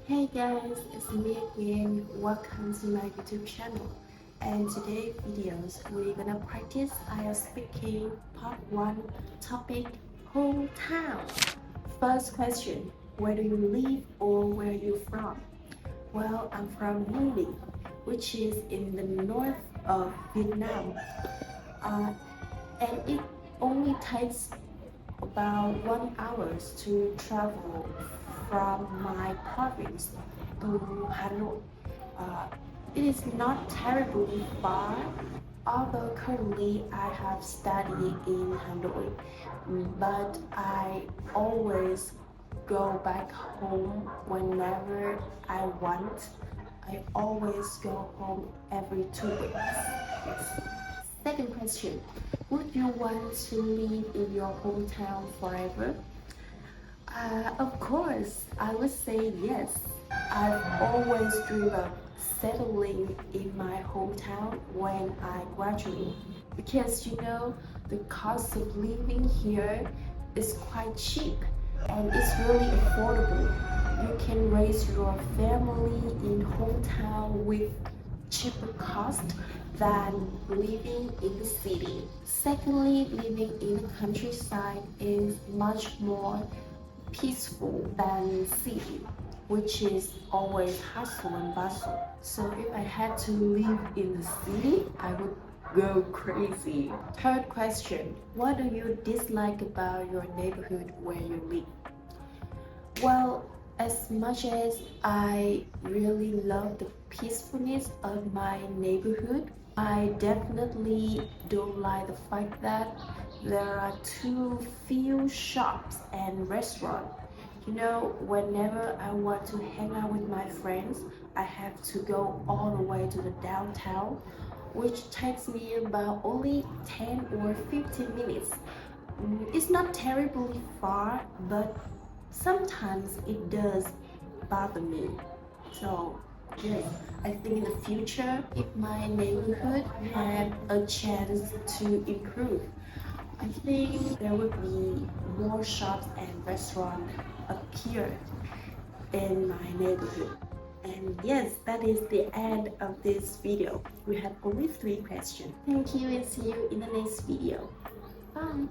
Hey guys, it's me again. Welcome to my YouTube channel. And today's videos we're gonna practice IELTS speaking part 1 topic hometown. First question, where do you live or where are you from? Well, I'm from Mifeun, which is in the north of Vietnam. And it only takes about 1 hour to travel from my province to Hanoi. Uh, it is not terribly far, although currently I have studied in Hanoi, but I always go back home whenever I want. I always go home every 2 weeks. Yes. Second question, would you want to live in your hometown forever? Of course, I would say yes. I've always dreamed of settling in my hometown when I graduate because the cost of living here is quite cheap and it's really affordable. You can raise your family in hometown with cheaper cost than living in the city. Secondly, living in the countryside is much more peaceful than city, which is always hustle and bustle. So if I had to live in the city, I would go crazy. Third question, what do you dislike about your neighborhood where you live? Well, as much as I really love the peacefulness of my neighborhood, I definitely don't like the fact that there are too few shops and restaurants. Whenever I want to hang out with my friends, I have to go all the way to the downtown, which takes me about only 10 or 15 minutes. It's not terribly far, but sometimes it does bother me. So yes, I think in the future, if my neighborhood had a chance to improve, I think there would be more shops and restaurants appear in my neighborhood. And yes, that is the end of this video. We have only 3 questions. Thank you and see you in the next video. Bye!